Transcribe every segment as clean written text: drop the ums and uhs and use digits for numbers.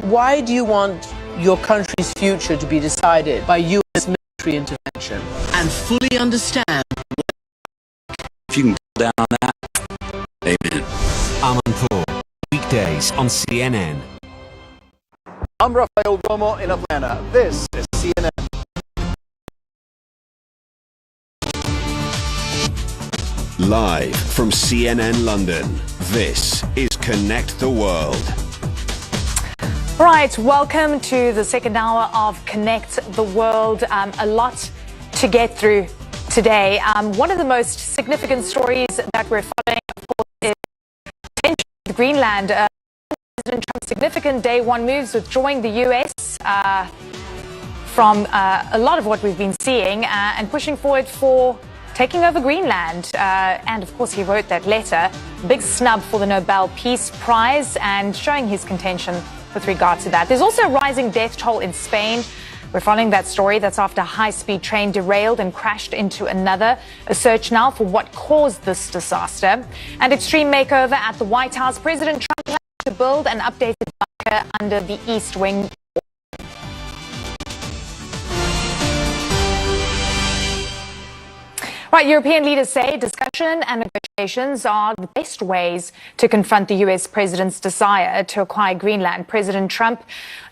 Why do you want your country's future to be decided by US military intervention? And fully understand. If you can down on that, amen. Amanpour, weekdays on CNN. I'm Rafael Romo in Atlanta. This is CNN. Live from CNN London, this is Connect the World. Right, welcome to the second hour of Connect the World. A lot to get through today. One of the most significant stories that we're following, of course, is tension with Greenland. President Trump's significant day one moves withdrawing the US from a lot of what we've been seeing and pushing forward for taking over Greenland. And of course, he wrote that letter. Big snub for the Nobel Peace Prize and showing his contention with regard to that. There's also a rising death toll in Spain. We're following that story. That's after a high-speed train derailed and crashed into another. A search now for what caused this disaster. And extreme makeover at the White House. President Trump plans to build an updated bunker under the East Wing. Right, European leaders say discussion and negotiations are the best ways to confront the US president's desire to acquire Greenland. President Trump,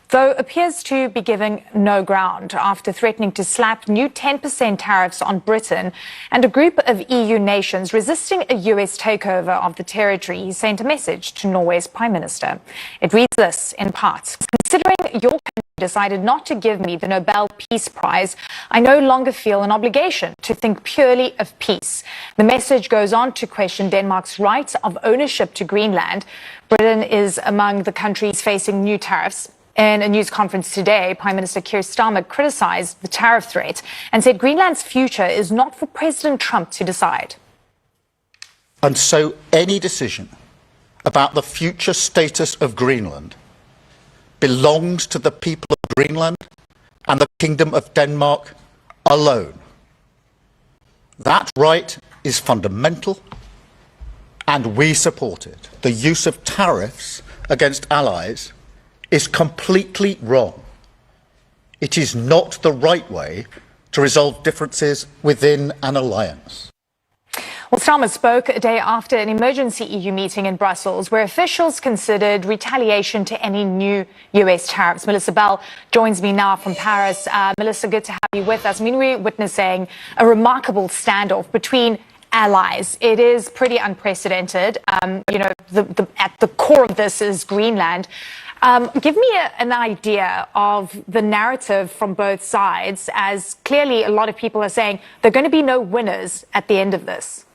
though, appears to be giving no ground after threatening to slap new 10% tariffs on Britain and a group of EU nations resisting a US takeover of the territory. He sent a message to Norway's Prime Minister. It reads this in part: considering your country decided not to give me the Nobel Peace Prize, I no longer feel an obligation to think purely of peace. The message goes on to question Denmark's right of ownership to Greenland. Britain is among the countries facing new tariffs. In a news conference today, Prime Minister Keir Starmer criticized the tariff threat and said Greenland's future is not for President Trump to decide. And so any decision about the future status of Greenland belongs to the people of Greenland and the Kingdom of Denmark alone. That right is fundamental, and we support it. The use of tariffs against allies is completely wrong. It is not the right way to resolve differences within an alliance. Well, Starmer spoke a day after an emergency EU meeting in Brussels where officials considered retaliation to any new US tariffs. Melissa Bell joins me now from Paris. Melissa, good to have you with us. I mean, we're witnessing a remarkable standoff between allies. It is pretty unprecedented. At the core of this is Greenland. Give me an idea of the narrative from both sides, as clearly a lot of people are saying there are going to be no winners at the end of this.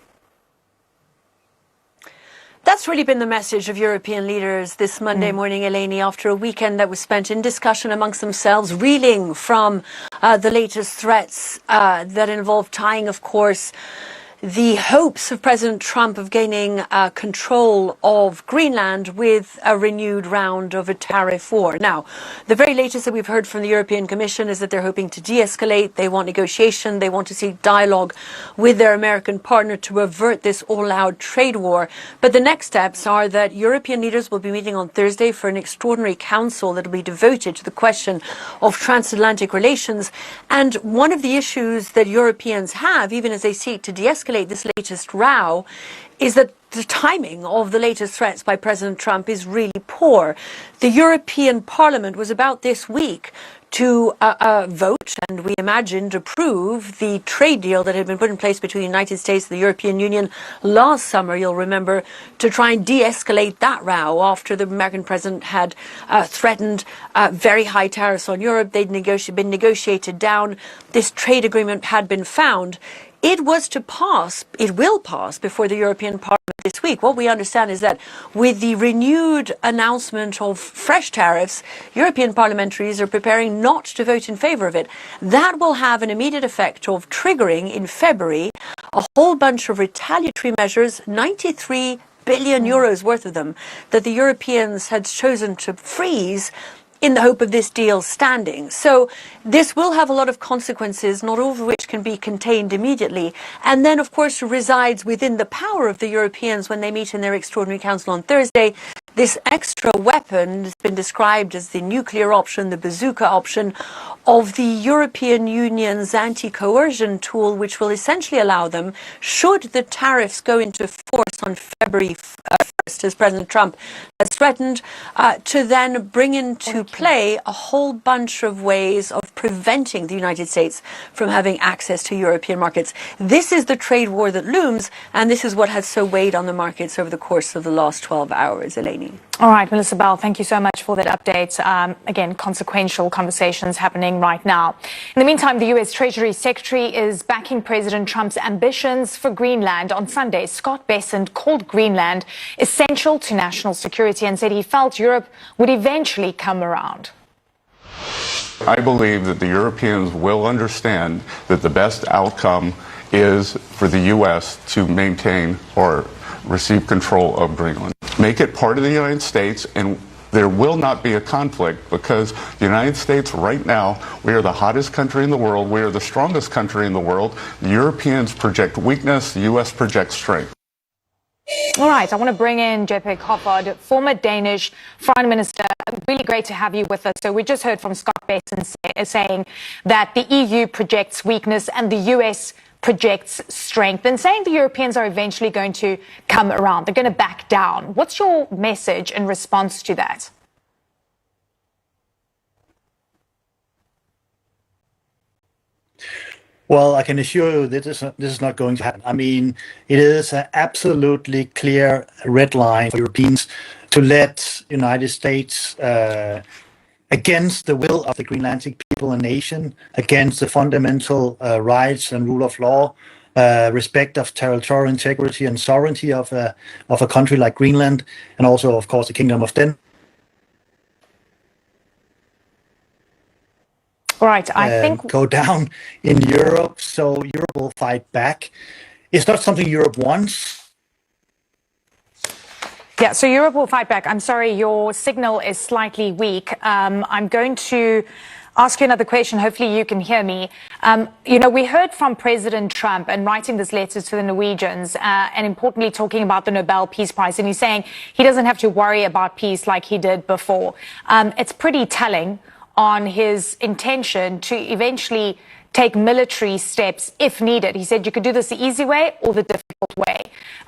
That's really been the message of European leaders this Monday morning, Eleni, after a weekend that was spent in discussion amongst themselves, reeling from the latest threats that involve tying, of course, the hopes of President Trump of gaining control of Greenland with a renewed round of a tariff war. Now, the very latest that we've heard from the European Commission is that they're hoping to de-escalate. They want negotiation. They want to seek dialogue with their American partner to avert this all-out trade war. But the next steps are that European leaders will be meeting on Thursday for an extraordinary council that will be devoted to the question of transatlantic relations. And one of the issues that Europeans have, even as they seek to de-escalate this latest row, is that the timing of the latest threats by President Trump is really poor. The European Parliament was about this week to vote and, we imagined, approve the trade deal that had been put in place between the United States and the European Union last summer, you'll remember, to try and de-escalate that row after the American president had threatened very high tariffs on Europe. They'd been negotiated down. This trade agreement had been found. It was to pass, it will pass before the European Parliament this week. What we understand is that with the renewed announcement of fresh tariffs, European parliamentaries are preparing not to vote in favour of it. That will have an immediate effect of triggering in February a whole bunch of retaliatory measures, 93 billion euros worth of them, that the Europeans had chosen to freeze in the hope of this deal standing. So this will have a lot of consequences, not all of which can be contained immediately. And then, of course, resides within the power of the Europeans when they meet in their Extraordinary Council on Thursday. This extra weapon has been described as the nuclear option, the bazooka option of the European Union's anti-coercion tool, which will essentially allow them, should the tariffs go into force on February 1st, as President Trump has threatened, to then bring into play a whole bunch of ways of preventing the United States from having access to European markets. This is the trade war that looms, and this is what has so weighed on the markets over the course of the last 12 hours, Eleni. All right, Melissa Bell, thank you so much for that update. Again, consequential conversations happening right now. In the meantime, the U.S. Treasury Secretary is backing President Trump's ambitions for Greenland. On Sunday, Scott Bessent called Greenland essential to national security and said he felt Europe would eventually come around. I believe that the Europeans will understand that the best outcome is for the U.S. to maintain or receive control of Greenland. Make it part of the United States, and there will not be a conflict because the United States right now, we are the hottest country in the world. We are the strongest country in the world. The Europeans project weakness. The U.S. projects strength. All right, I want to bring in Jeppe Kofod, former Danish Foreign Minister. Really great to have you with us. So we just heard from Scott Bessent saying that the EU projects weakness and the US projects strength, and saying the Europeans are eventually going to come around. They're going to back down. What's your message in response to that? Well, I can assure you that this is not going to happen. I mean, it is an absolutely clear red line for Europeans to let United States, against the will of the Greenlandic people and nation, against the fundamental rights and rule of law, respect of territorial integrity and sovereignty of a country like Greenland, and also, of course, the Kingdom of Denmark. All right, I think go down in Europe, so Europe will fight back. It's not something Europe wants. Yeah, so Europe will fight back. I'm sorry, your signal is slightly weak. I'm going to ask you another question. Hopefully you can hear me. We heard from President Trump and writing this letter to the Norwegians and importantly talking about the Nobel Peace Prize. And he's saying he doesn't have to worry about peace like he did before. It's pretty telling on his intention to eventually take military steps if needed. He said you could do this the easy way or the difficult way.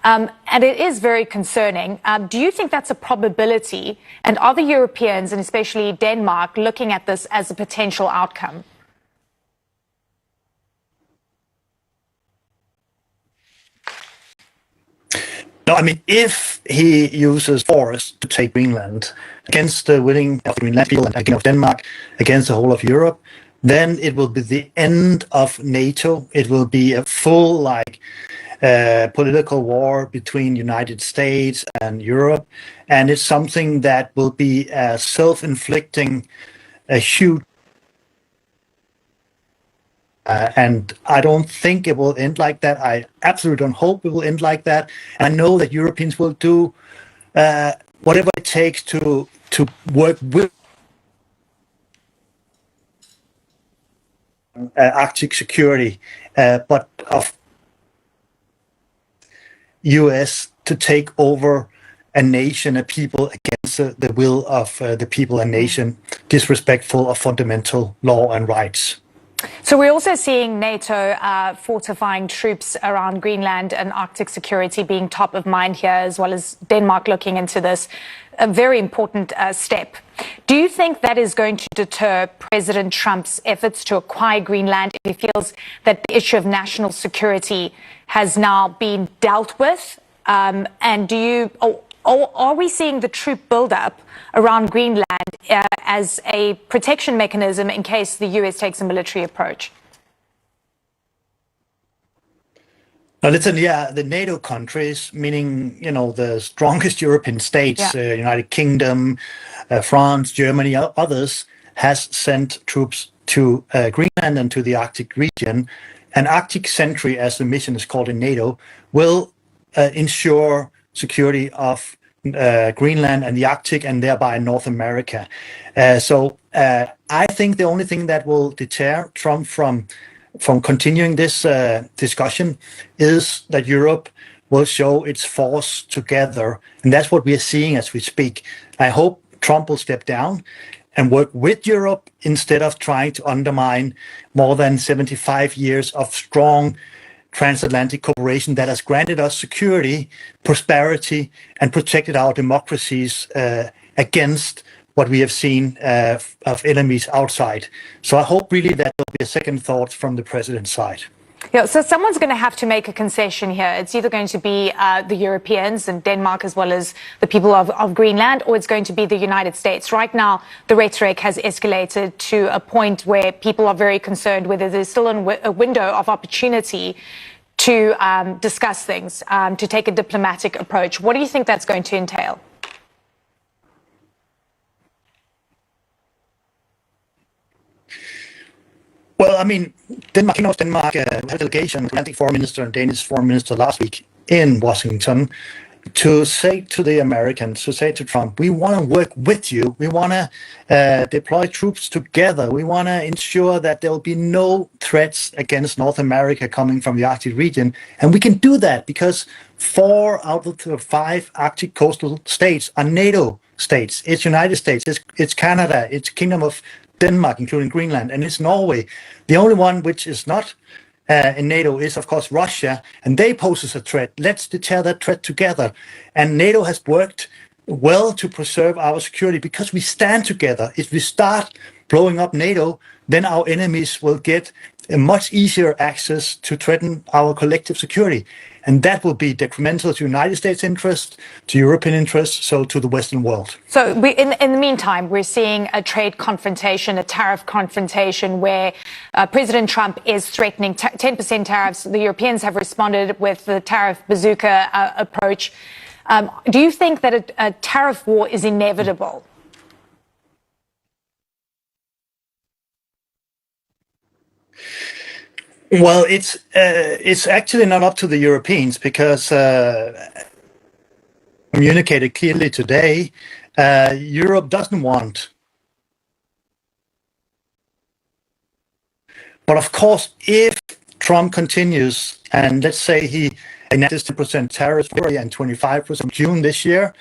And it is very concerning. Do you think that's a probability? And are the Europeans, and especially Denmark, looking at this as a potential outcome? No, I mean, if he uses force to take Greenland against the willing of the Greenland people and again of Denmark, against the whole of Europe, then it will be the end of NATO. It will be a full, political war between United States and Europe, and it's something that will be self-inflicting, a huge. And I don't think it will end like that. I absolutely don't hope it will end like that. And I know that Europeans will do whatever it takes to work with Arctic security, but of US to take over a nation, a people against the will of the people and nation, disrespectful of fundamental law and rights. So we're also seeing NATO fortifying troops around Greenland and Arctic security being top of mind here, as well as Denmark looking into this. A very important step. Do you think that is going to deter President Trump's efforts to acquire Greenland if he feels that the issue of national security has now been dealt with? And are we seeing the troop buildup around Greenland as a protection mechanism in case the US takes a military approach? Now, listen, the NATO countries, meaning, the strongest European states, United Kingdom, France, Germany, others, has sent troops to Greenland and to the Arctic region. An Arctic Sentry, as the mission is called in NATO, will ensure security of Greenland and the Arctic, and thereby North America. So I think the only thing that will deter Trump from continuing this discussion is that Europe will show its force together, and that's what we are seeing as we speak. I hope Trump will step down and work with Europe instead of trying to undermine more than 75 years of strong transatlantic cooperation that has granted us security, prosperity, and protected our democracies against what we have seen of enemies outside. So I hope really that there'll be a second thought from the president's side. Yeah, so someone's going to have to make a concession here. It's either going to be the Europeans and Denmark, as well as the people of Greenland, or it's going to be the United States. Right now, the rhetoric has escalated to a point where people are very concerned whether there's still a window of opportunity to discuss things, to take a diplomatic approach. What do you think that's going to entail? Well, I mean, Denmark had a delegation, Atlantic Foreign Minister and Danish Foreign Minister last week in Washington to say to the Americans, to say to Trump, we want to work with you. We want to deploy troops together. We want to ensure that there will be no threats against North America coming from the Arctic region. And we can do that because 4 out of the 5 Arctic coastal states are NATO states. It's United States, it's Canada, it's Kingdom of Denmark, including Greenland, and it's Norway. The only one which is not in NATO is, of course, Russia, and they pose a threat. Let's deter that threat together. And NATO has worked well to preserve our security because we stand together. If we start blowing up NATO, then our enemies will get a much easier access to threaten our collective security. And that will be detrimental to United States interests, to European interests, so to the Western world. So in the meantime, we're seeing a trade confrontation, a tariff confrontation where President Trump is threatening 10% tariffs. The Europeans have responded with the tariff bazooka approach. Do you think that a tariff war is inevitable? Well, it's actually not up to the Europeans because communicated clearly today, Europe doesn't want. But of course, if Trump continues and let's say he enacts 10% tariffs and 25% June this year,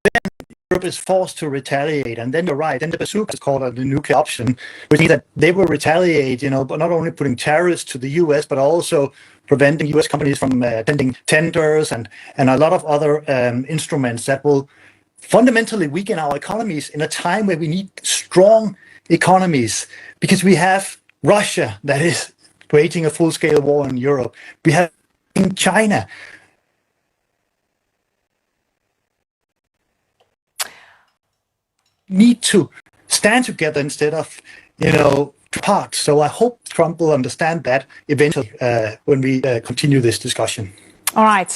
then Europe is forced to retaliate, and then you're right. Then the bazooka is called the nuclear option, which means that they will retaliate, but not only putting tariffs to the U.S., but also preventing U.S. companies from attending tenders and a lot of other instruments that will fundamentally weaken our economies in a time where we need strong economies, because we have Russia that is waging a full-scale war in Europe. We have China. Need to stand together instead of, apart. So I hope Trump will understand that eventually when we continue this discussion. All right.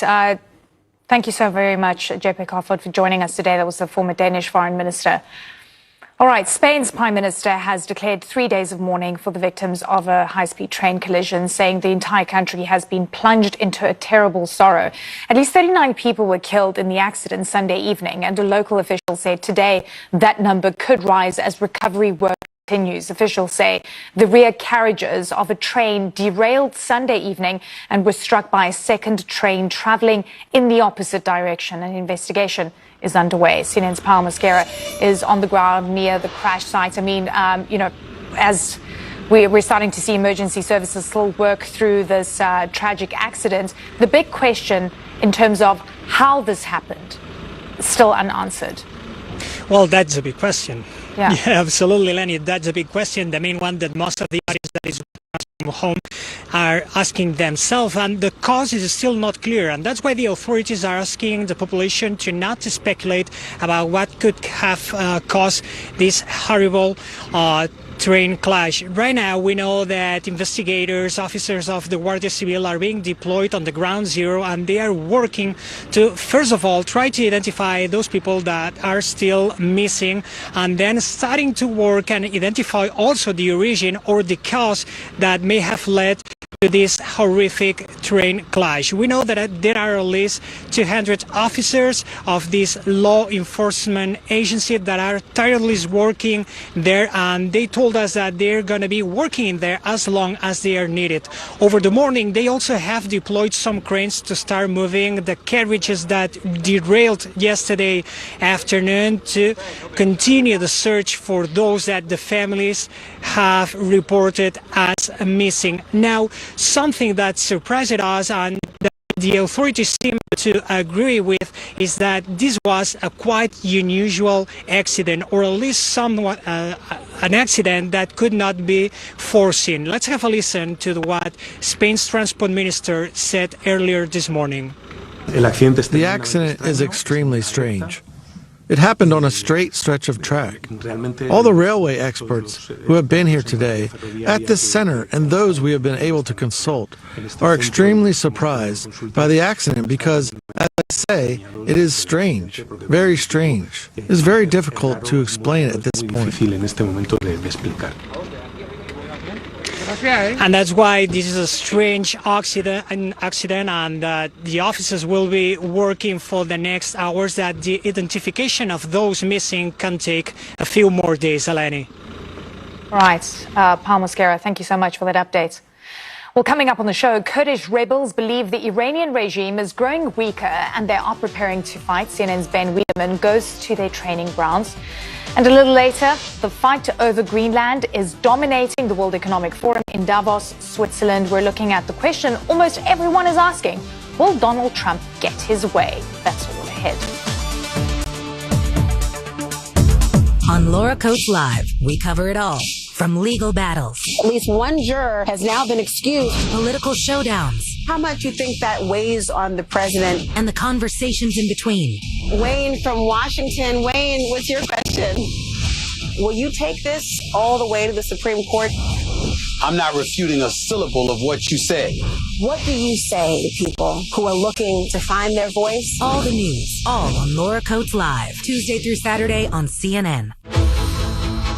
Thank you so very much, JP Kofod, for joining us today. That was the former Danish foreign minister. All right. Spain's prime minister has declared 3 days of mourning for the victims of a high-speed train collision, saying the entire country has been plunged into a terrible sorrow. At least 39 people were killed in the accident Sunday evening, and a local official said today that number could rise as recovery work continues. Officials say the rear carriages of a train derailed Sunday evening and were struck by a second train traveling in the opposite direction. An investigation is underway. CNN's Paul Mosquera is on the ground near the crash site. I mean, as we're starting to see emergency services still work through this tragic accident, the big question in terms of how this happened is still unanswered. Well, that's a big question. Yeah, absolutely, Eleni. That's a big question. The main one that most of the audience that is from home are asking themselves, and the cause is still not clear. And that's why the authorities are asking the population to not to speculate about what could have caused this horrible train clash. Right now, we know that investigators, officers of the Guardia Civil are being deployed on the ground zero, and they are working to, first of all, try to identify those people that are still missing, and then starting to work and identify also the origin or the cause that may have led to this horrific train clash. We know that there are at least 200 officers of this law enforcement agency that are tirelessly working there, and they told us that they're going to be working there as long as they are needed. Over the morning, they also have deployed some cranes to start moving the carriages that derailed yesterday afternoon to continue the search for those that the families have reported as missing. Now, something that surprised us and that the authorities seem to agree with is that this was a quite unusual accident, or at least somewhat an accident that could not be foreseen. Let's have a listen to what Spain's transport minister said earlier this morning. The accident is extremely strange. It happened on a straight stretch of track. All the railway experts who have been here today at this center and those we have been able to consult are extremely surprised by the accident because, as I say, it is strange, very strange. It is very difficult to explain at this point. And that's why this is a strange accident, and the officers will be working for the next hours, that the identification of those missing can take a few more days. Eleni. Right, Paul Mosquera, thank you so much for that update. Well, coming up on the show, Kurdish rebels believe the Iranian regime is growing weaker and they are preparing to fight. CNN's Ben Wiedemann goes to their training grounds. And a little later, the fight over Greenland is dominating the World Economic Forum in Davos, Switzerland. We're looking at the question almost everyone is asking: will Donald Trump get his way? That's all ahead. On Laura Coates Live, we cover it all. From legal battles. At least one juror has now been excused. Political showdowns. How much you think that weighs on the president? And the conversations in between. Wayne from Washington. Wayne, what's your question? Will you take this all the way to the Supreme Court? I'm not refuting a syllable of what you said. What do you say to people who are looking to find their voice? All the news, all on Laura Coates Live, Tuesday through Saturday on CNN.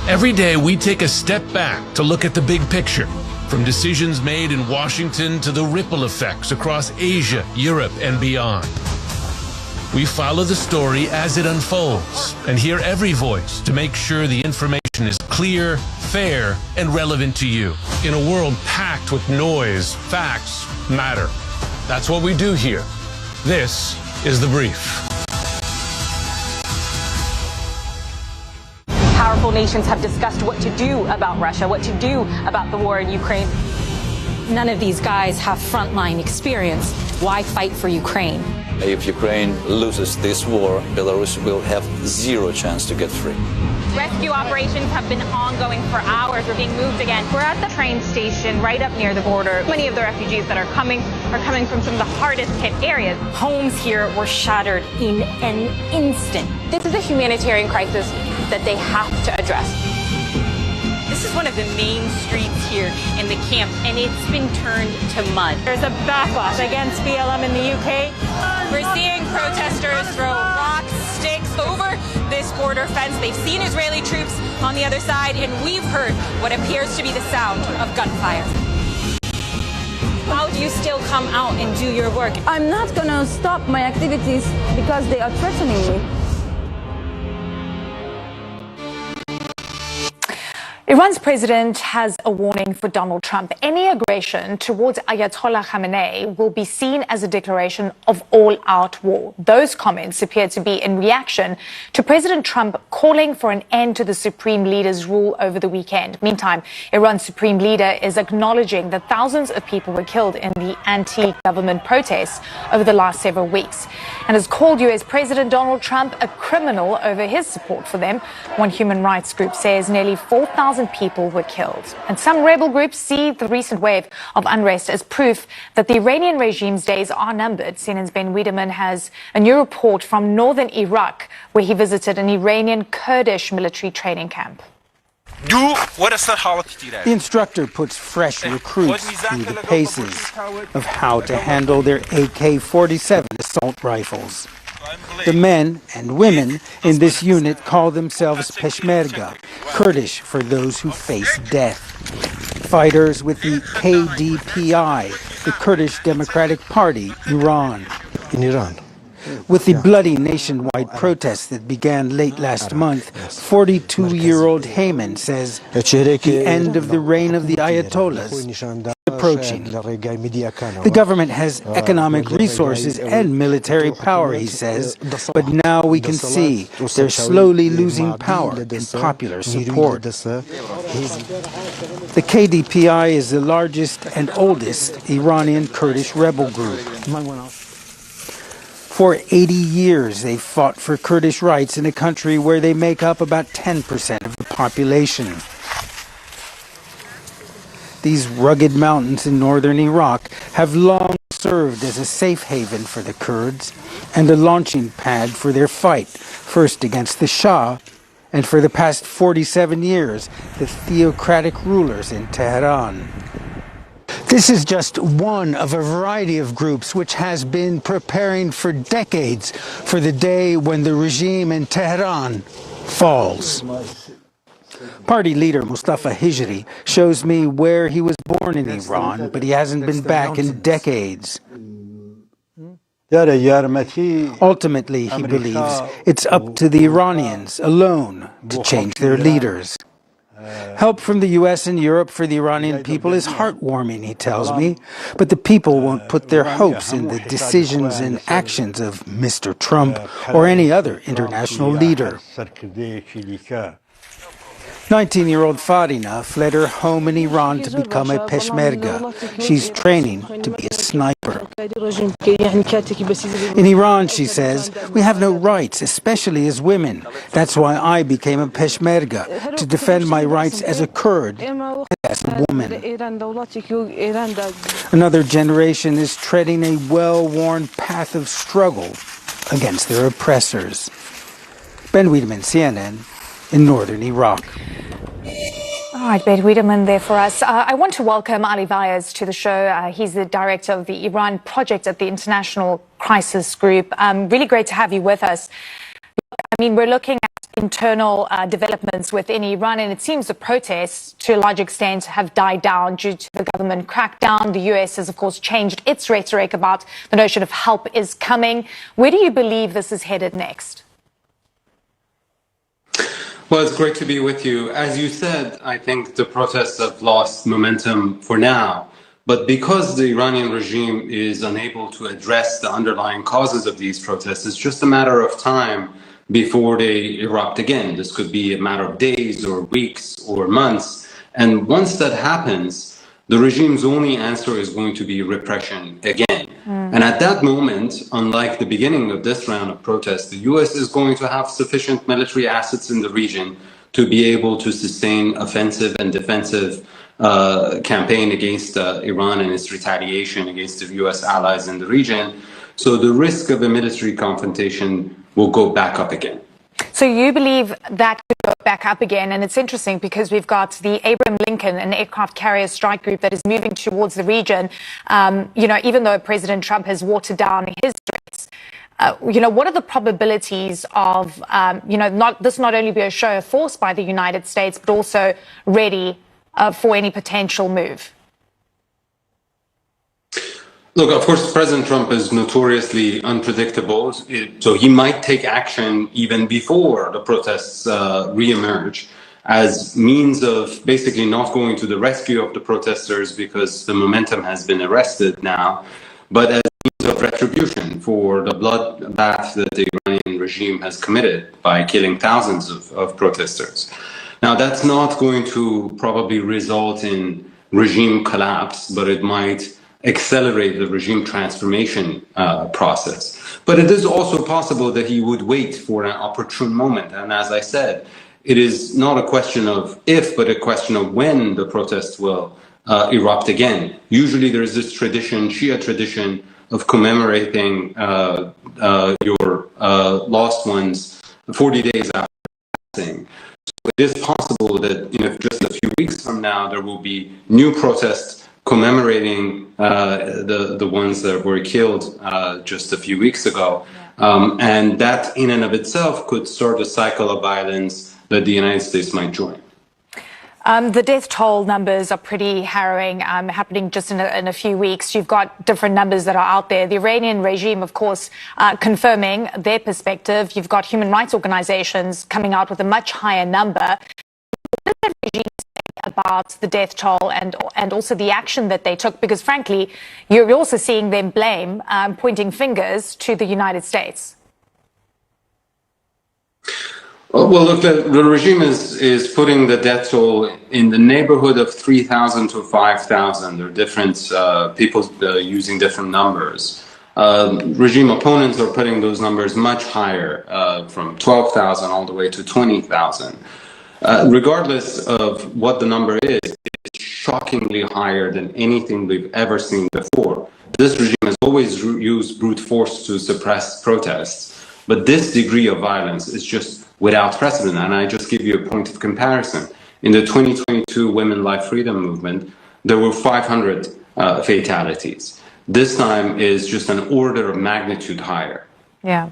Every day we take a step back to look at the big picture, from decisions made in Washington to the ripple effects across Asia, Europe, and beyond. We follow the story as it unfolds and hear every voice to make sure the information is clear, fair, and relevant to you. In a world packed with noise, facts matter. That's what we do here. This is The Brief. Powerful nations have discussed what to do about Russia, what to do about the war in Ukraine. None of these guys have frontline experience. Why fight for Ukraine? If Ukraine loses this war, Belarus will have zero chance to get free. Rescue operations have been ongoing for hours. We're being moved again. We're at the train station right up near the border. Many of the refugees that are coming from some of the hardest hit areas. Homes here were shattered in an instant. This is a humanitarian crisis that they have to address. This is one of the main streets here in the camp, and it's been turned to mud. There's a backlash against BLM in the UK. We're seeing protesters throw rocks, sticks over this border fence. They've seen Israeli troops on the other side, and we've heard what appears to be the sound of gunfire. How do you still come out and do your work? I'm not going to stop my activities because they are threatening me. Iran's president has a warning for Donald Trump. Any aggression towards Ayatollah Khamenei will be seen as a declaration of all-out war. Those comments appear to be in reaction to President Trump calling for an end to the supreme leader's rule over the weekend. Meantime, Iran's supreme leader is acknowledging that thousands of people were killed in the anti-government protests over the last several weeks and has called U.S. President Donald Trump a criminal over his support for them. One human rights group says nearly 4,000 people were killed. And some rebel groups see the recent wave of unrest as proof that the Iranian regime's days are numbered. CNN's Ben Wiedemann has a new report from northern Iraq, where he visited an Iranian Kurdish military training camp. The instructor puts fresh recruits through the paces of how to handle their AK-47 assault rifles. The men and women in this unit call themselves Peshmerga, Kurdish for those who face death. fighters with the KDPI, the Kurdish Democratic Party, Iran. In Iran. With the bloody nationwide protests that began late last month, 42-year-old Heyman says the end of the reign of the Ayatollahs is approaching. The government has economic resources and military power, he says, but now we can see they're slowly losing power and popular support. The KDPI is the largest and oldest Iranian Kurdish rebel group. For 80 years, they've fought for Kurdish rights in a country where they make up about 10% of the population. These rugged mountains in northern Iraq have long served as a safe haven for the Kurds and a launching pad for their fight, first against the Shah, and for the past 47 years, the theocratic rulers in Tehran. This is just one of a variety of groups which has been preparing for decades for the day when the regime in Tehran falls. Party leader Mustafa Hijri shows me where he was born in Iran, but he hasn't been back in decades. Ultimately, he believes it's up to the Iranians alone to change their leaders. Help from the US and Europe for the Iranian people is heartwarming, he tells me, but the people won't put their hopes in the decisions and actions of Mr. Trump or any other international leader. 19-year-old Farina fled her home in Iran to become a Peshmerga. She's training to be a sniper. In Iran, she says, we have no rights, especially as women. That's why I became a Peshmerga, to defend my rights as a Kurd and as a woman. Another generation is treading a well-worn path of struggle against their oppressors. Ben Wiedemann, CNN, in northern Iraq. All right, Ben Wiedemann there for us. I want to welcome Ali Vyas to the show. He's the director of the Iran project at the International Crisis Group. Really great to have you with us. I mean, we're looking at internal developments within Iran, and it seems the protests, to a large extent, have died down due to the government crackdown. The US has, of course, changed its rhetoric about the notion of help is coming. Where do you believe this is headed next? Well, it's great to be with you. As you said, I think the protests have lost momentum for now. But because the Iranian regime is unable to address the underlying causes of these protests, it's just a matter of time before they erupt again. This could be a matter of days or weeks or months. And once that happens, the regime's only answer is going to be repression again. And at that moment, unlike the beginning of this round of protests, the US is going to have sufficient military assets in the region to be able to sustain offensive and defensive campaign against Iran and its retaliation against the US allies in the region. So the risk of a military confrontation will go back up again. So you believe that could go back up again, and it's interesting because we've got the Abraham Lincoln, an aircraft carrier strike group that is moving towards the region. Even though President Trump has watered down his threats, what are the probabilities of, not only be a show of force by the United States, but also ready for any potential move? Look, of course, President Trump is notoriously unpredictable, so he might take action even before the protests reemerge as means of basically not going to the rescue of the protesters because the momentum has been arrested now, but as means of retribution for the bloodbath that the Iranian regime has committed by killing thousands of protesters. Now, that's not going to probably result in regime collapse, but it might accelerate the regime transformation process. But it is also possible that he would wait for an opportune moment. And as I said, it is not a question of if, but a question of when the protests will erupt again. Usually there is this tradition, Shia tradition, of commemorating your lost ones 40 days after passing. So it is possible that just a few weeks from now, there will be new protests commemorating the ones that were killed just a few weeks ago. And that in and of itself could start a cycle of violence that the United States might join. The death toll numbers are pretty harrowing, happening just in a few weeks. You've got different numbers that are out there. The Iranian regime, of course, confirming their perspective. You've got human rights organizations coming out with a much higher number. What does that regime say about the death toll and also the action that they took? Because frankly, you're also seeing them blame, pointing fingers to the United States. Well, look, the regime is putting the death toll in the neighborhood of 3,000 to 5,000. There are different people using different numbers. Regime opponents are putting those numbers much higher, from 12,000 all the way to 20,000. Regardless of what the number is, it's shockingly higher than anything we've ever seen before. This regime has always used brute force to suppress protests, but this degree of violence is just without precedent. And I just give you a point of comparison. In the 2022 Women Life Freedom Movement, there were 500 fatalities. This time is just an order of magnitude higher. Yeah.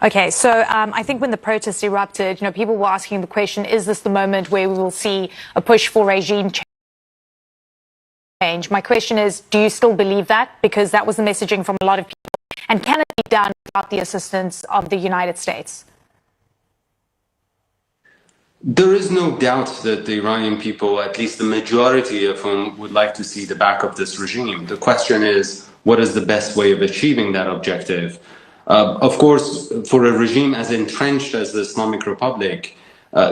Okay, so I think when the protests erupted, people were asking the question, is this the moment where we will see a push for regime change? My question is, do you still believe that? Because that was the messaging from a lot of people. And can it be done without the assistance of the United States? There is no doubt that the Iranian people, at least the majority of whom, would like to see the back of this regime. The question is, what is the best way of achieving that objective? Of course, for a regime as entrenched as the Islamic Republic,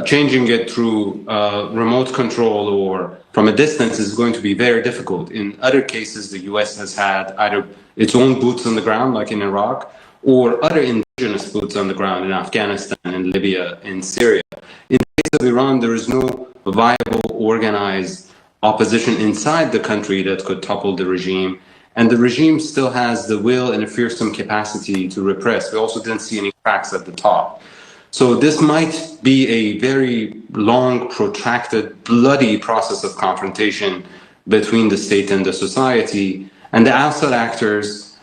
changing it through remote control or from a distance is going to be very difficult. In other cases, the US has had either its own boots on the ground, like in Iraq, or other indigenous boots on the ground in Afghanistan, in Libya, in Syria. In the case of Iran, there is no viable, organized opposition inside the country that could topple the regime. And the regime still has the will and a fearsome capacity to repress. We also didn't see any cracks at the top. So this might be a very long, protracted, bloody process of confrontation between the state and the society. And the outside actors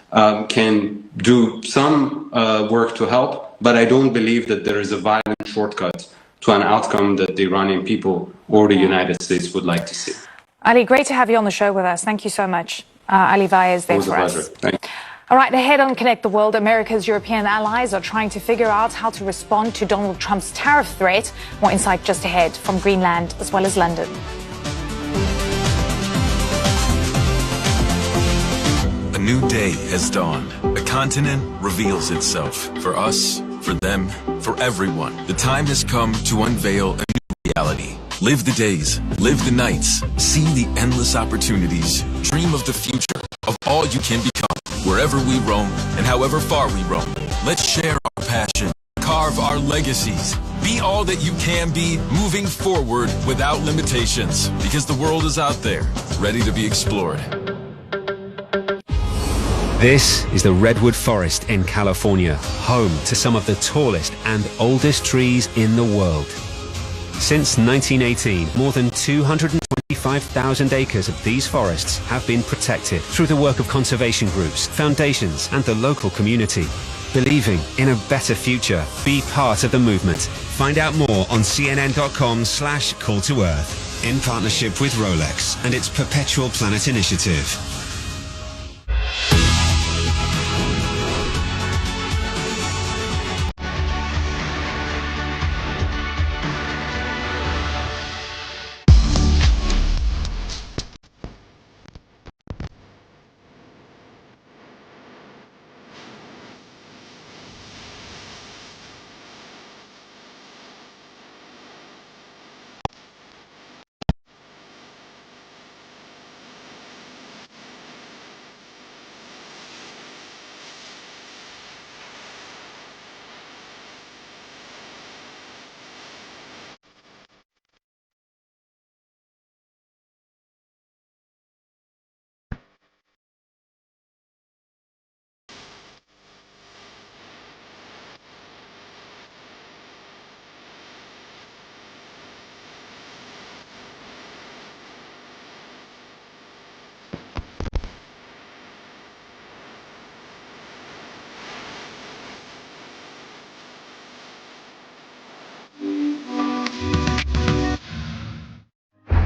can do some work to help, but I don't believe that there is a violent shortcut to an outcome that the Iranian people or the United States would like to see. Ali, great to have you on the show with us. Thank you so much. Ali Vaez is there for us. It was a pleasure. Thank you. All right, ahead on Connect the World, America's European allies are trying to figure out how to respond to Donald Trump's tariff threat. More insight just ahead from Greenland as well as London. A new day has dawned. A continent reveals itself. For us, for them, for everyone. The time has come to unveil a new reality. Live the days, live the nights, see the endless opportunities, dream of the future, of all you can become. Wherever we roam and however far we roam, let's share our passion, carve our legacies, be all that you can be, moving forward without limitations, because the world is out there, ready to be explored. This is the Redwood Forest in California, home to some of the tallest and oldest trees in the world. Since 1918, more than 225,000 acres of these forests have been protected through the work of conservation groups, foundations, and the local community. Believing in a better future, be part of the movement. Find out more on cnn.com/call to earth, in partnership with Rolex and its Perpetual Planet initiative.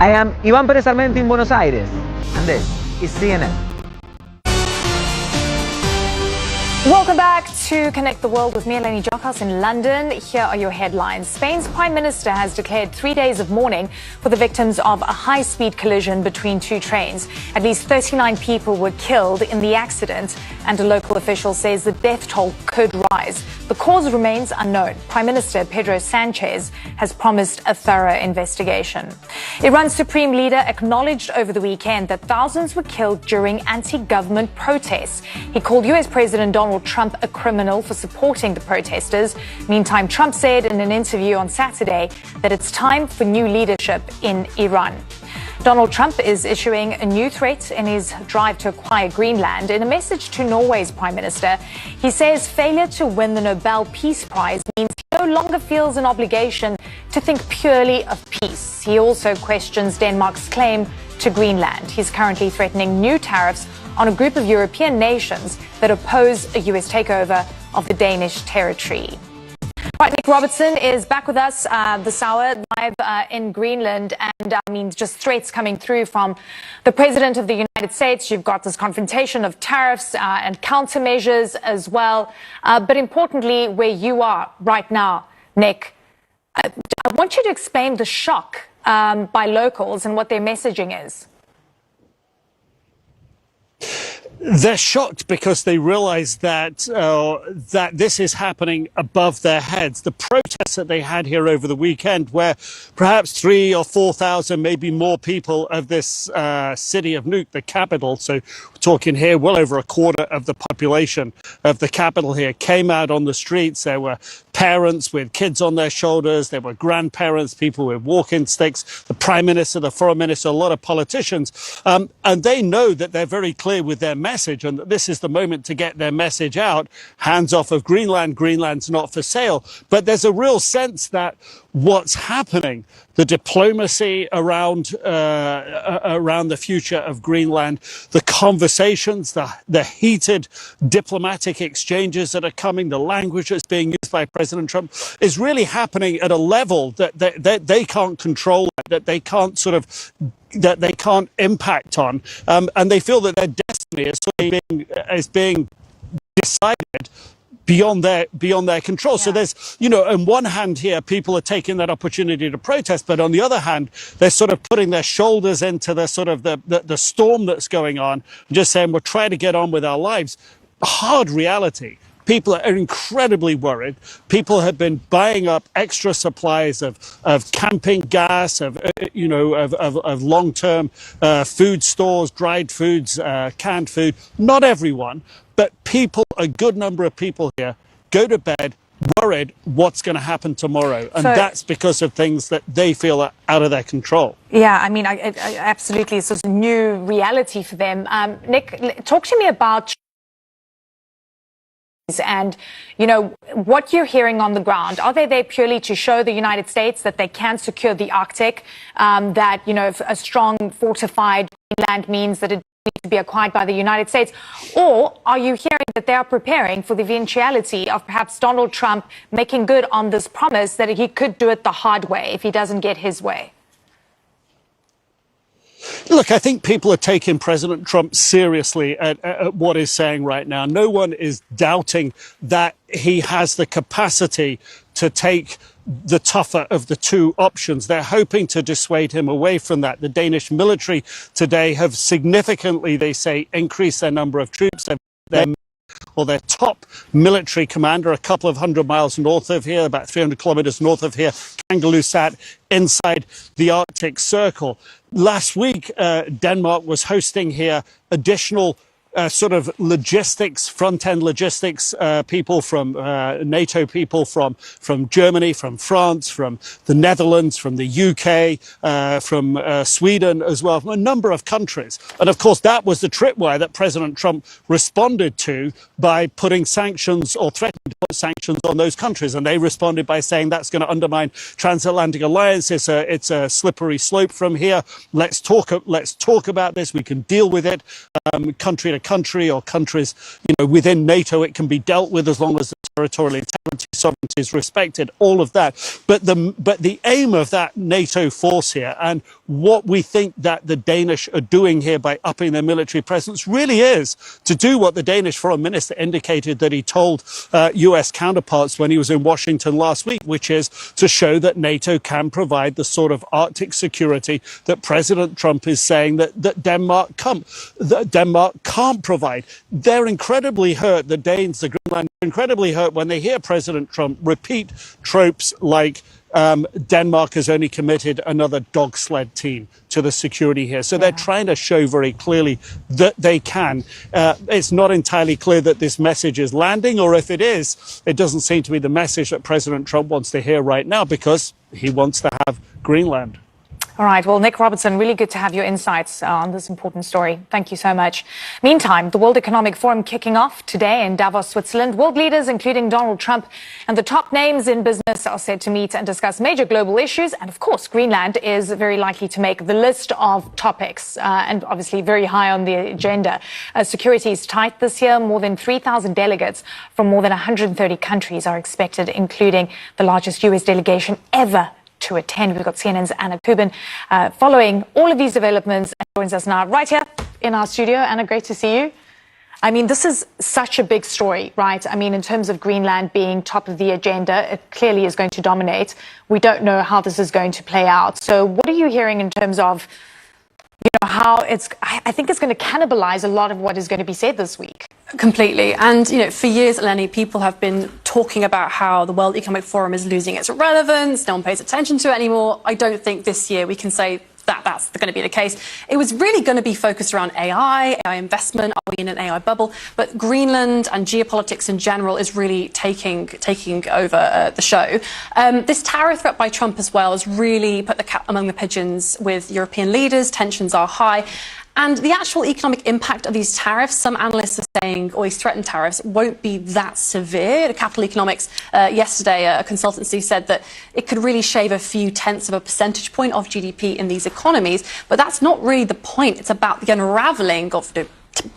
I am Iván Pérez Sarmiento in Buenos Aires, and this is CNN. Welcome back to Connect the World with me, Eleni Giokos in London. Here are your headlines. Spain's Prime Minister has declared 3 days of mourning for the victims of a high-speed collision between two trains. At least 39 people were killed in the accident, and a local official says the death toll could rise. The cause remains unknown. Prime Minister Pedro Sanchez has promised a thorough investigation. Iran's supreme leader acknowledged over the weekend that thousands were killed during anti-government protests. He called U.S. President Donald Trump a criminal for supporting the protesters. Meantime, Trump said in an interview on Saturday that it's time for new leadership in Iran. Donald Trump is issuing a new threat in his drive to acquire Greenland. In a message to Norway's Prime Minister, he says failure to win the Nobel Peace Prize means he no longer feels an obligation to think purely of peace. He also questions Denmark's claim to Greenland. He's currently threatening new tariffs on a group of European nations that oppose a U.S. takeover of the Danish territory. Right, Nick Robertson is back with us this hour live in Greenland, and just threats coming through from the President of the United States. You've got this confrontation of tariffs and countermeasures as well. But importantly, where you are right now, Nick, I want you to explain the shock by locals and what their messaging is. They're shocked because they realize that that this is happening above their heads. The protests that they had here over the weekend, where perhaps 3,000 or 4,000, maybe more people of this city of Nuuk, the capital, so we're talking here well over a quarter of the population of the capital here, came out on the streets. There were parents with kids on their shoulders. There were grandparents, people with walking sticks, the Prime Minister, the Foreign Minister, a lot of politicians. And they know that they're very clear with their message, and that this is the moment to get their message out. Hands off of Greenland. Greenland's not for sale. But there's a real sense that what's happening, the diplomacy around the future of Greenland, the conversations, the heated diplomatic exchanges that are coming, the language that's being used by President Trump is really happening at a level that they can't control, that they can't that they can't impact on, and they feel that their destiny is being decided beyond their control. Yeah. So there's, on one hand here, people are taking that opportunity to protest, but on the other hand, they're sort of putting their shoulders into the sort of the storm that's going on, and just saying, we're trying to get on with our lives. Hard reality. People are incredibly worried. People have been buying up extra supplies of camping gas, of long-term food stores, dried foods, canned food. Not everyone, but people, a good number of people here, go to bed worried what's going to happen tomorrow. And that's because of things that they feel are out of their control. Yeah, I absolutely. It's a new reality for them. Nick, talk to me about and, what you're hearing on the ground. Are they there purely to show the United States that they can secure the Arctic, that, a strong fortified Greenland means that it needs to be acquired by the United States? Or are you hearing that they are preparing for the eventuality of perhaps Donald Trump making good on this promise that he could do it the hard way if he doesn't get his way? Look, I think people are taking President Trump seriously at what he's saying right now. No one is doubting that he has the capacity to take the tougher of the two options. They're hoping to dissuade him away from that. The Danish military today have significantly, they say, increased their number of troops. Their top military commander, a couple of 100 miles north of here, about 300 kilometers north of here, Kangerlussuaq, inside the Arctic Circle. Last week, Denmark was hosting here additional sort of logistics, front-end logistics people from NATO people from Germany, from France, from the Netherlands, from the UK, from Sweden as well, from a number of countries. And of course, that was the tripwire that President Trump responded to by putting sanctions or threatening to put sanctions on those countries. And they responded by saying that's going to undermine transatlantic alliance. It's a slippery slope from here. Let's talk about this. We can deal with it, country to country or countries, within NATO. It can be dealt with as long as the territorial integrity, sovereignty is respected, all of that. But the aim of that NATO force here, and what we think that the Danish are doing here by upping their military presence, really is to do what the Danish foreign minister indicated that he told US counterparts when he was in Washington last week, which is to show that NATO can provide the sort of Arctic security that President Trump is saying that Denmark can't provide. They're incredibly hurt, the Danes, the Greenland, incredibly hurt when they hear President Trump repeat tropes like Denmark has only committed another dog sled team to the security here. So they're trying to show very clearly that they can. It's not entirely clear that this message is landing, or if it is, it doesn't seem to be the message that President Trump wants to hear right now, because he wants to have Greenland. All right. Well, Nick Robertson, really good to have your insights on this important story. Thank you so much. Meantime, the World Economic Forum kicking off today in Davos, Switzerland. World leaders, including Donald Trump, and the top names in business are set to meet and discuss major global issues. And of course, Greenland is very likely to make the list of topics and obviously very high on the agenda. Security is tight this year. More than 3,000 delegates from more than 130 countries are expected, including the largest U.S. delegation ever to attend. We've got CNN's Anna Kubin following all of these developments and joins us now right here in our studio. Anna, great to see you. I mean, this is such a big story, right? I mean, in terms of Greenland being top of the agenda, it clearly is going to dominate. We don't know how this is going to play out. So what are you hearing in terms of, you know, how I think it's going to cannibalize a lot of what is going to be said this week? Completely. And, you know, for years, Eleni, people have been talking about how the World Economic Forum is losing its relevance. No one pays attention to it anymore. I don't think this year we can say that that's going to be the case. It was really going to be focused around AI investment. Are we in an AI bubble? But Greenland and geopolitics in general is really taking over the show. This tariff threat by Trump as well has really put the cat among the pigeons with European leaders. Tensions are high. And the actual economic impact of these tariffs, some analysts are saying, or these threatened tariffs, won't be that severe. The Capital Economics yesterday, a consultancy said that it could really shave a few tenths of a percentage point of GDP in these economies. But that's not really the point. It's about the unraveling of the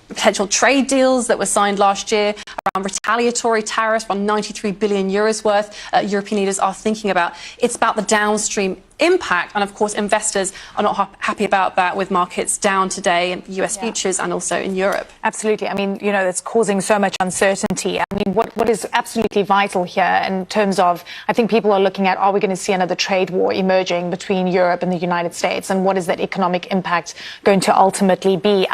potential trade deals that were signed last year around retaliatory tariffs, around 93 billion euros worth. European leaders are thinking about. It's about the downstream impact, and of course investors are not happy about that, with markets down today in US futures and also in Europe. Absolutely. I mean, you know, it's causing so much uncertainty. I mean, what is absolutely vital here in terms of, I think people are looking at, are we going to see another trade war emerging between Europe and the United States, and what is that economic impact going to ultimately be?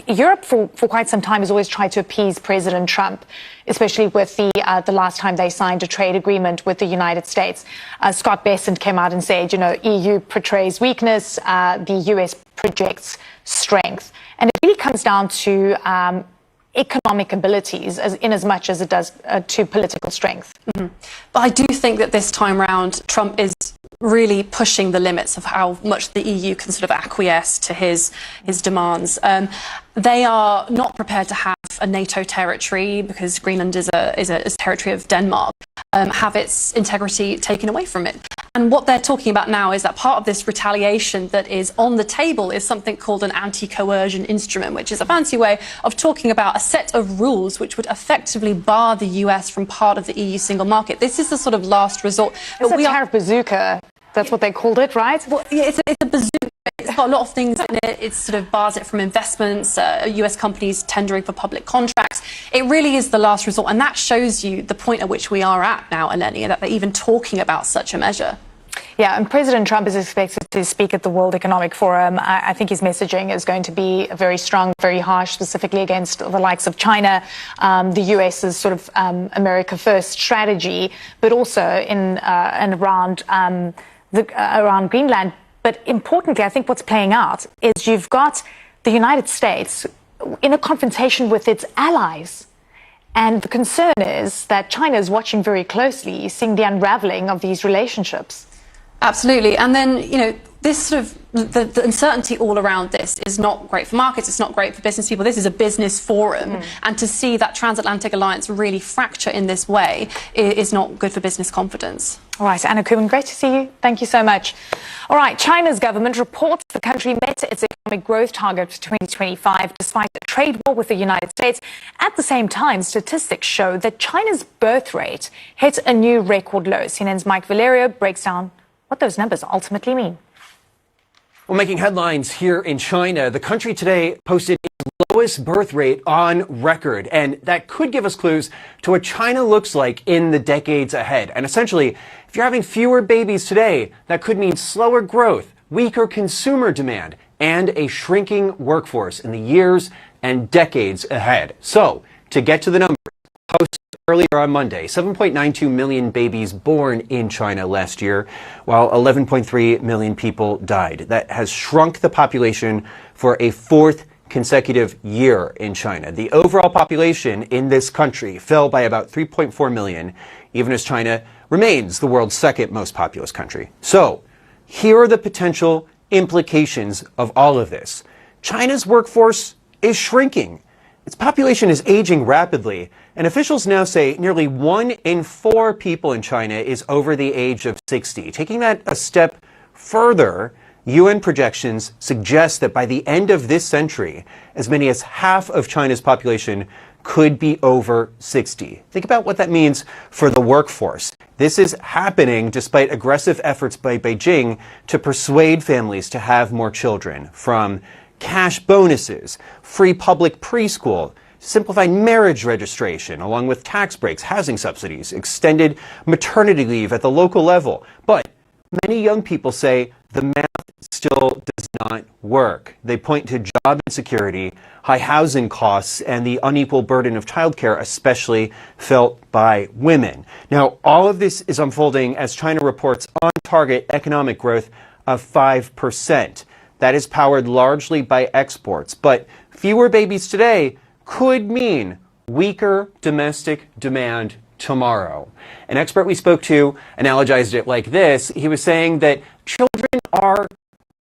Europe for quite some time has always tried to appease President Trump, especially with the last time they signed a trade agreement with the United States. Scott Bessent came out and said, you know, EU portrays weakness, the US projects strength. And it really comes down to economic abilities in as much as it does to political strength. Mm-hmm. But I do think that this time round, Trump is really pushing the limits of how much the EU can sort of acquiesce to his demands. They are not prepared to have a NATO territory, because Greenland is a territory of Denmark, have its integrity taken away from it. And what they're talking about now is that part of this retaliation that is on the table is something called an anti-coercion instrument, which is a fancy way of talking about a set of rules which would effectively bar the US from part of the EU single market. This is the sort of last resort. It's a tariff bazooka. That's what they called it, right? Well, yeah, it's a bazooka. It's got a lot of things in it. It sort of bars it from investments, US companies tendering for public contracts. It really is the last resort. And that shows you the point at which we are at now, Eleni, that they're even talking about such a measure. Yeah, and President Trump is expected to speak at the World Economic Forum. I think his messaging is going to be very strong, very harsh, specifically against the likes of China, the US's sort of America First strategy, but also in and around around Greenland. But importantly, I think what's playing out is you've got the United States in a confrontation with its allies. And the concern is that China is watching very closely, seeing the unraveling of these relationships. Absolutely. And then, you know, this sort of the uncertainty all around this is not great for markets. It's not great for business people. This is a business forum, and to see that transatlantic alliance really fracture in this way is not good for business confidence. All right, Anna Kubin, great to see you. Thank you so much. All right, China's government reports the country met its economic growth target for 2025 despite a trade war with the United States. At the same time, statistics show that China's birth rate hit a new record low. CNN's Mike Valerio breaks down what those numbers ultimately mean. Well, making headlines here in China, the country today posted its lowest birth rate on record. And that could give us clues to what China looks like in the decades ahead. And essentially, if you're having fewer babies today, that could mean slower growth, weaker consumer demand, and a shrinking workforce in the years and decades ahead. So, to get to the numbers, posted earlier on Monday, 7.92 million babies born in China last year, while 11.3 million people died. That has shrunk the population for a fourth consecutive year in China. The overall population in this country fell by about 3.4 million, even as China remains the world's second most populous country. So, here are the potential implications of all of this. China's workforce is shrinking. Its population is aging rapidly, and officials now say nearly 1 in 4 people in China is over the age of 60. Taking that a step further, UN projections suggest that by the end of this century, as many as half of China's population could be over 60. Think about what that means for the workforce. This is happening despite aggressive efforts by Beijing to persuade families to have more children, from cash bonuses, free public preschool, simplified marriage registration, along with tax breaks, housing subsidies, extended maternity leave at the local level. But many young people say the math still does not work. They point to job insecurity, high housing costs, and the unequal burden of childcare, especially felt by women. Now, all of this is unfolding as China reports on-target economic growth of 5%. That is powered largely by exports. But fewer babies today could mean weaker domestic demand tomorrow. An expert we spoke to analogized it like this. He was saying that children are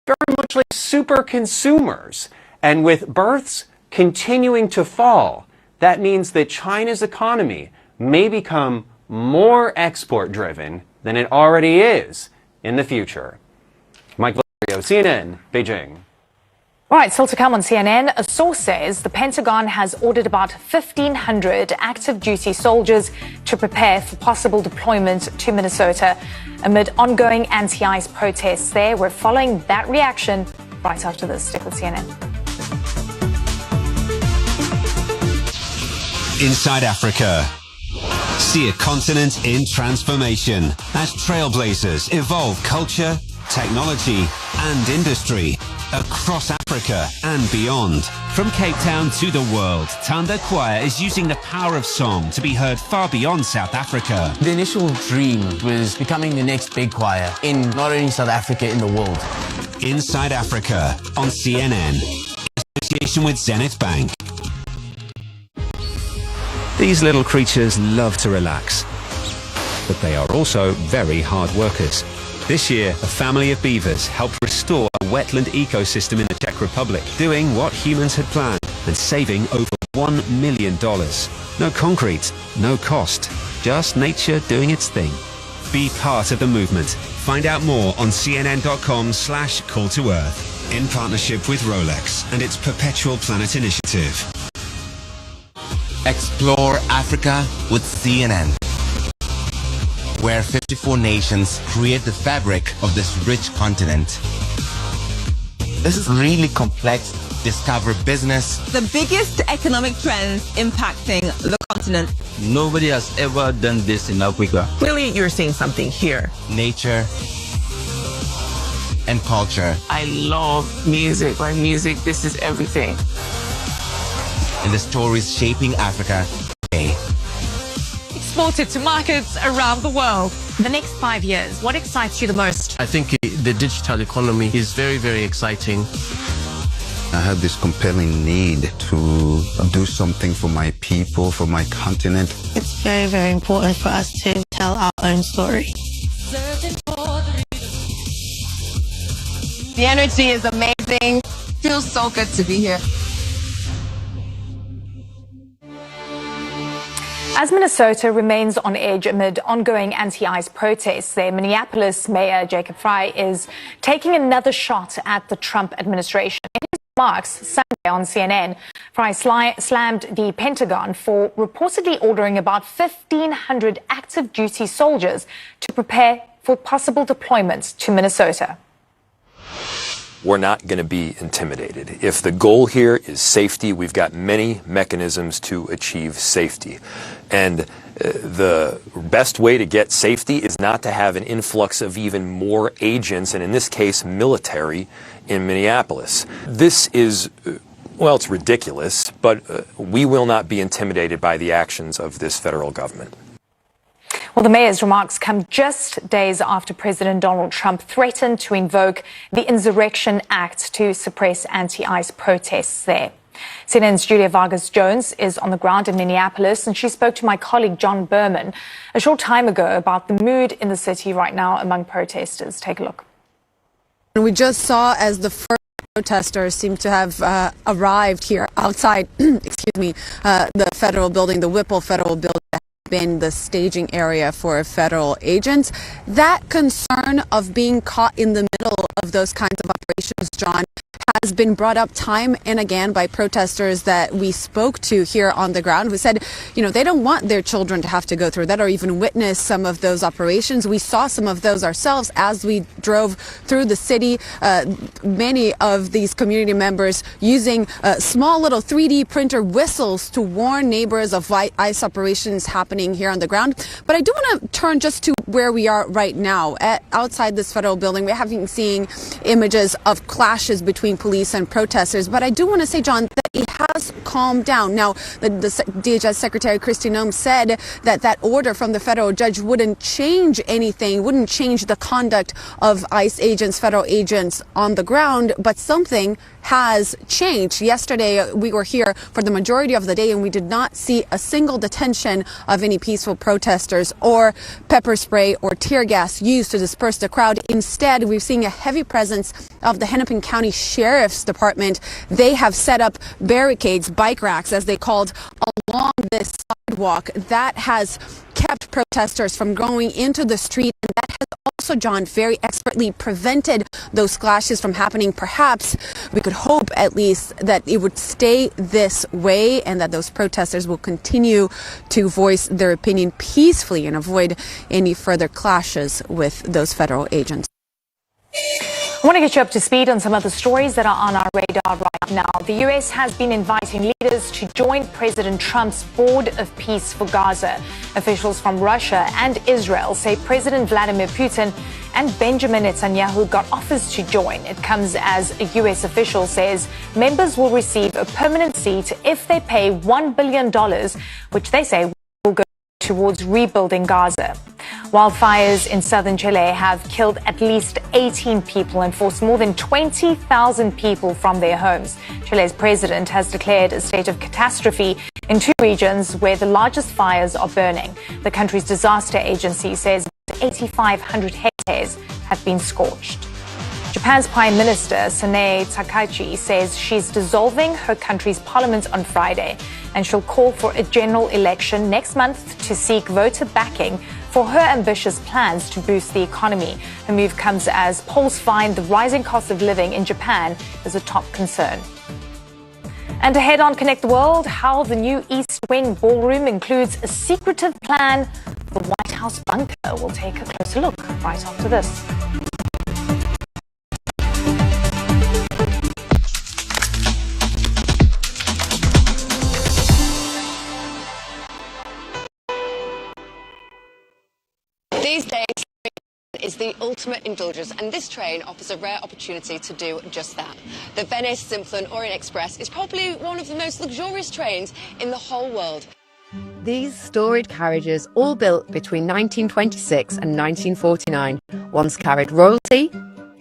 very much like super consumers. And with births continuing to fall, that means that China's economy may become more export-driven than it already is in the future. Mike Valerio, CNN, Beijing. All right, still to come on CNN, a source says the Pentagon has ordered about 1,500 active duty soldiers to prepare for possible deployment to Minnesota amid ongoing anti-ICE protests there. We're following that reaction right after this. Stick with CNN. Inside Africa. See a continent in transformation as trailblazers evolve culture, technology, and industry across Africa and beyond. From Cape Town to the world, Tanda Choir is using the power of song to be heard far beyond South Africa. The initial dream was becoming the next big choir in not only South Africa, in the world. Inside Africa on CNN, in association with Zenith Bank. These little creatures love to relax, but they are also very hard workers. This year, a family of beavers helped restore a wetland ecosystem in the Czech Republic, doing what humans had planned and saving over $1 million. No concrete, no cost, just nature doing its thing. Be part of the movement. Find out more on cnn.com/call to earth, in partnership with Rolex and its Perpetual Planet Initiative. Explore Africa with CNN, where 54 nations create the fabric of this rich continent. This is really complex. Discover business. The biggest economic trends impacting the continent. Nobody has ever done this in Africa. Clearly, you're seeing something here. Nature and culture. I love music. My music, this is everything. And the stories shaping Africa today. Exported to markets around the world. The next 5 years, what excites you the most? I think the digital economy is very, very exciting. I have this compelling need to do something for my people, for my continent. It's very, very important for us to tell our own story. The energy is amazing. Feels so good to be here. As Minnesota remains on edge amid ongoing anti-ICE protests there, Minneapolis Mayor Jacob Frey is taking another shot at the Trump administration. In his remarks Sunday on CNN, Frey slammed the Pentagon for reportedly ordering about 1,500 active duty soldiers to prepare for possible deployments to Minnesota. We're not going to be intimidated. If the goal here is safety, we've got many mechanisms to achieve safety. And the best way to get safety is not to have an influx of even more agents, and in this case, military, in Minneapolis. This is, well, it's ridiculous, but we will not be intimidated by the actions of this federal government. Well, the mayor's remarks come just days after President Donald Trump threatened to invoke the Insurrection Act to suppress anti-ICE protests there. CNN's Julia Vargas-Jones is on the ground in Minneapolis, and she spoke to my colleague John Berman a short time ago about the mood in the city right now among protesters. Take a look. We just saw as the first protesters seem to have arrived here outside, the federal building, the Whipple Federal Building, been the staging area for federal agents. That concern of being caught in the middle of those kinds of operations, John, has been brought up time and again by protesters that we spoke to here on the ground, who said, they don't want their children to have to go through that or even witness some of those operations. We saw some of those ourselves as we drove through the city. Many of these community members using small little 3D printer whistles to warn neighbors of ICE operations happening here on the ground. But I do want to turn just to where we are right now. Outside this federal building, we have been seeing images of clashes between police and protesters. But I do want to say, John, that it has calmed down. Now, the DHS Secretary Kristi Noem said that order from the federal judge wouldn't change anything, wouldn't change the conduct of ICE agents, federal agents on the ground, but something has changed. Yesterday, we were here for the majority of the day, and we did not see a single detention of any peaceful protesters or pepper spray or tear gas used to disperse the crowd. Instead, we're seeing a heavy presence of the Hennepin County Sheriff's Department. They have set up barricades, bike racks, as they called, along this sidewalk. That has kept protesters from going into the street, and that has also, John, very expertly prevented those clashes from happening. Perhaps we could hope at least that it would stay this way and that those protesters will continue to voice their opinion peacefully and avoid any further clashes with those federal agents. I want to get you up to speed on some of the stories that are on our radar right now. The U.S. has been inviting leaders to join President Trump's Board of Peace for Gaza. Officials from Russia and Israel say President Vladimir Putin and Benjamin Netanyahu got offers to join. It comes as a U.S. official says members will receive a permanent seat if they pay $1 billion, which they say will go towards rebuilding Gaza. Wildfires in southern Chile have killed at least 18 people and forced more than 20,000 people from their homes. Chile's president has declared a state of catastrophe in two regions where the largest fires are burning. The country's disaster agency says 8,500 hectares have been scorched. Japan's Prime Minister Sanae Takaichi says she's dissolving her country's parliament on Friday, and she'll call for a general election next month to seek voter backing for her ambitious plans to boost the economy. The move comes as polls find the rising cost of living in Japan is a top concern. And ahead on Connect the World, how the new East Wing ballroom includes a secretive plan for the White House bunker. We'll take a closer look right after this. These days is the ultimate indulgence, and this train offers a rare opportunity to do just that. The Venice Simplon Orient Express is probably one of the most luxurious trains in the whole world. These storied carriages, all built between 1926 and 1949, once carried royalty,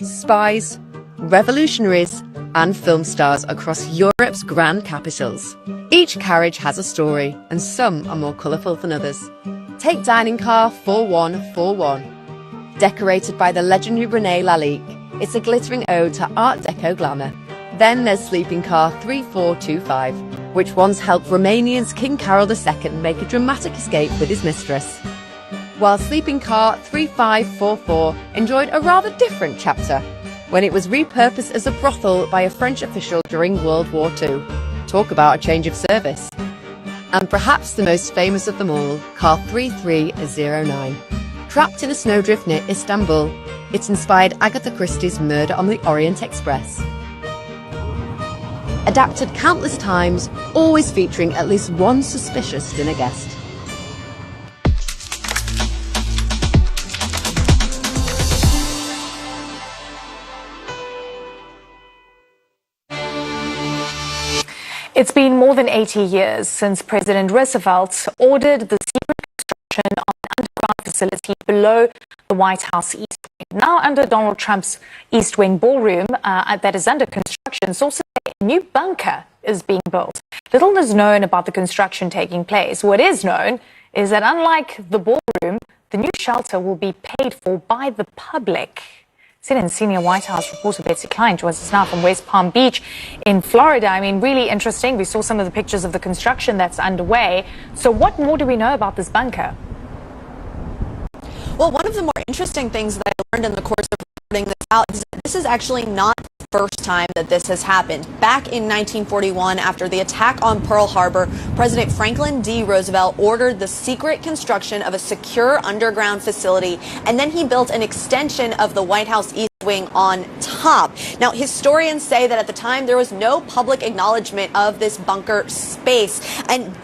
spies, revolutionaries and film stars across Europe's grand capitals. Each carriage has a story, and some are more colourful than others. Take dining car 4141. Decorated by the legendary René Lalique, It's a glittering ode to Art Deco glamour. Then there's sleeping car 3425, which once helped Romanian's King Carol II make a dramatic escape with his mistress. While sleeping car 3544 enjoyed a rather different chapter, when it was repurposed as a brothel by a French official during World War II. Talk about a change of service. And perhaps the most famous of them all, car 3309. Trapped in a snowdrift near Istanbul, it inspired Agatha Christie's Murder on the Orient Express. Adapted countless times, always featuring at least one suspicious dinner guest. It's been more than 80 years since President Roosevelt ordered the secret construction of an underground facility below the White House East Wing. Now under Donald Trump's East Wing ballroom that is under construction, sources say a new bunker is being built. Little is known about the construction taking place. What is known is that unlike the ballroom, the new shelter will be paid for by the public. CNN senior White House reporter Betsy Klein joins us now from West Palm Beach in Florida. I mean, really interesting. We saw some of the pictures of the construction that's underway. So what more do we know about this bunker? Well, one of the more interesting things that I learned in the course of reporting this out is that this is actually not the first time that this has happened. Back in 1941, after the attack on Pearl Harbor, President Franklin D. Roosevelt ordered the secret construction of a secure underground facility, and then he built an extension of the White House East Wing on top. Now, historians say that at the time there was no public acknowledgement of this bunker space, and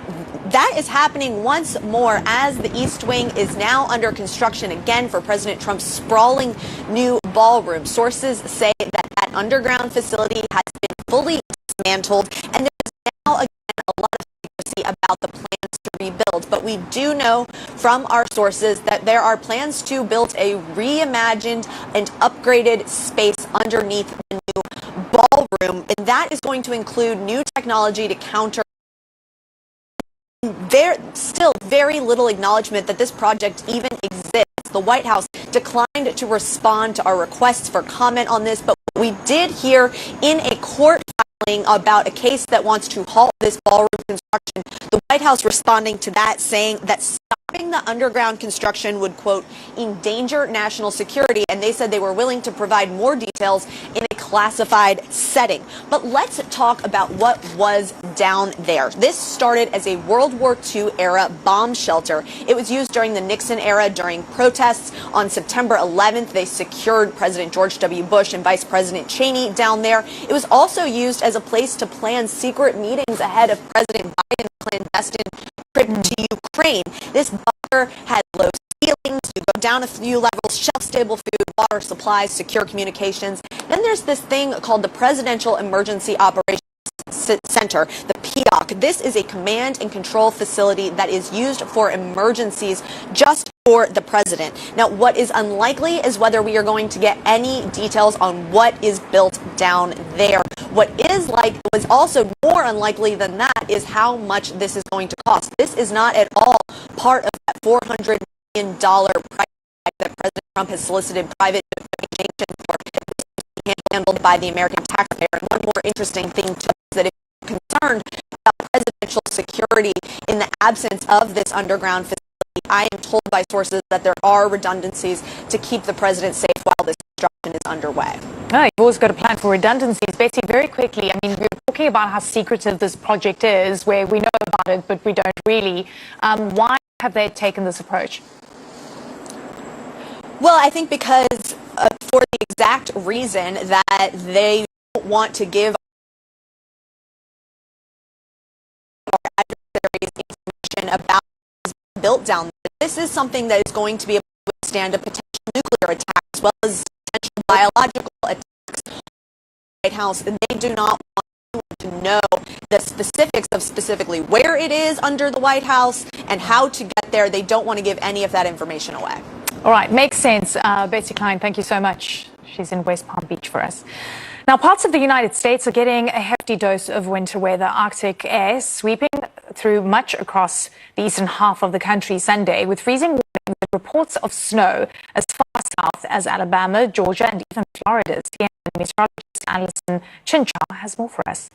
that is happening once more as the East Wing is now under construction again for President Trump's sprawling new ballroom. Sources say that that underground facility has been fully dismantled, and there's now again a lot of secrecy about the plans to rebuild. But we do know from our sources that there are plans to build a reimagined and upgraded space underneath the new ballroom, and that is going to include new technology to counter. There's still very little acknowledgement that this project even exists. The White House declined to respond to our requests for comment on this, but we did hear in a court filing about a case that wants to halt this ballroom construction. The White House responding to that, saying that stopping the underground construction would, quote, endanger national security, and they said they were willing to provide more details in a classified setting. But let's talk about what was down there. This started as a World War II era bomb shelter. It was used during the Nixon era during protests. On September 11th, they secured President George W. Bush and Vice President Cheney down there. It was also used as a place to plan secret meetings ahead of President Biden's clandestine trip to Ukraine. This bunker had low ceilings, you go down a few levels, shelf-stable food, water supplies, secure communications. Then there's this thing called the Presidential Emergency Operations Center, the POC. This is a command and control facility that is used for emergencies just for the president. Now, what is unlikely is whether we are going to get any details on what is built down there. What was also more unlikely than that is how much this is going to cost. This is not at all part of that $400 million price tag that President Trump has solicited private donations for. This is handled by the American taxpayer. And one more interesting thing too is that if you're concerned about presidential security in the absence of this underground facility, I am told by sources that there are redundancies to keep the president safe while this construction is underway. Oh, you've always got a plan for redundancies. Betsy, very quickly, I mean, we're talking about how secretive this project is, where we know about it, but we don't really. Why have they taken this approach? Well, I think because for the exact reason that they don't want to give our adversaries information about what is built down there. This is something that is going to be able to withstand a potential nuclear attack as well as potential biological attacks on the White House, and they do not want anyone to know the specifics of specifically where it is under the White House and how to get there. They don't want to give any of that information away. All right, makes sense. Betsy Klein, thank you so much. She's in West Palm Beach for us. Now, parts of the United States are getting a hefty dose of winter weather. Arctic air sweeping through much across the eastern half of the country Sunday, with freezing water with reports of snow as far south as Alabama, Georgia, and even Florida. CNN meteorologist Alison Chinchar has more for us.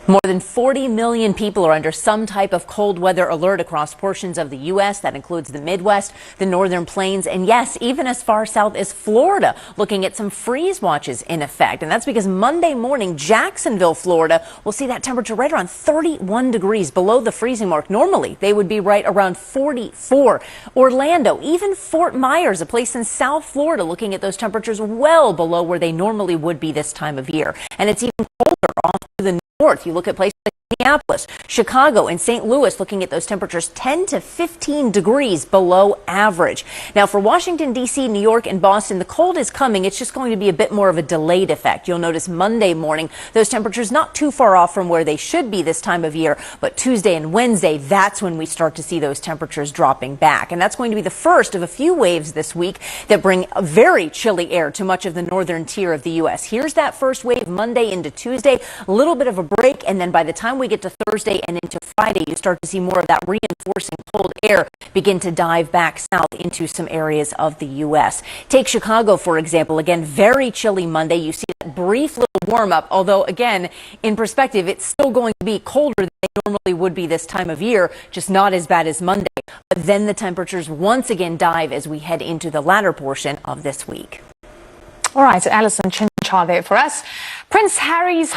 More than 40 million people are under some type of cold weather alert across portions of the U.S. That includes the Midwest, the northern plains, and yes, even as far south as Florida, looking at some freeze watches in effect. And that's because Monday morning, Jacksonville, Florida, will see that temperature right around 31 degrees below the freezing mark. Normally, they would be right around 44. Orlando, even Fort Myers, a place in South Florida, looking at those temperatures well below where they normally would be this time of year. And it's even colder off to the north. You look at places like Minneapolis, Chicago, and St. Louis, looking at those temperatures 10 to 15 degrees below average. Now, for Washington, D.C., New York, and Boston, the cold is coming. It's just going to be a bit more of a delayed effect. You'll notice Monday morning, those temperatures not too far off from where they should be this time of year. But Tuesday and Wednesday, that's when we start to see those temperatures dropping back. And that's going to be the first of a few waves this week that bring very chilly air to much of the northern tier of the U.S. Here's that first wave Monday into Tuesday, a little bit of a break, and then by the time we get to Thursday and into Friday, you start to see more of that reinforcing cold air begin to dive back south into some areas of the U.S. Take Chicago, for example. Again, very chilly Monday. You see that brief little warm up, although again, in perspective, it's still going to be colder than they normally would be this time of year, just not as bad as Monday. But then the temperatures once again dive as we head into the latter portion of this week. All right, Alison Chinchar there for us. Prince Harry's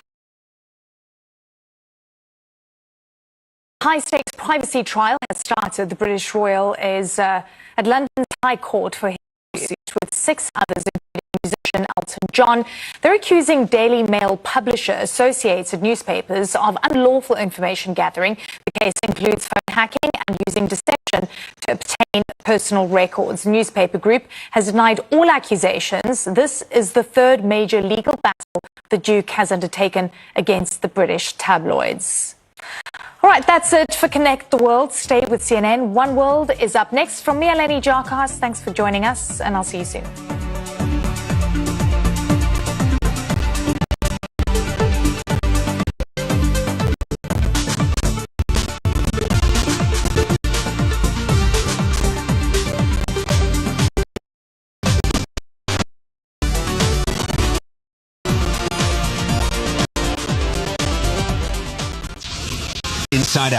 high-stakes privacy trial has started. The British Royal is at London's High Court for his suit with 6 others, including musician Elton John. They're accusing Daily Mail publisher Associated Newspapers of unlawful information gathering. The case includes phone hacking and using deception to obtain personal records. The newspaper group has denied all accusations. This is the third major legal battle the Duke has undertaken against the British tabloids. All right, that's it for Connect the World. Stay with CNN. One World is up next. From me, Eleni Giokos, thanks for joining us, and I'll see you soon. Inside Out.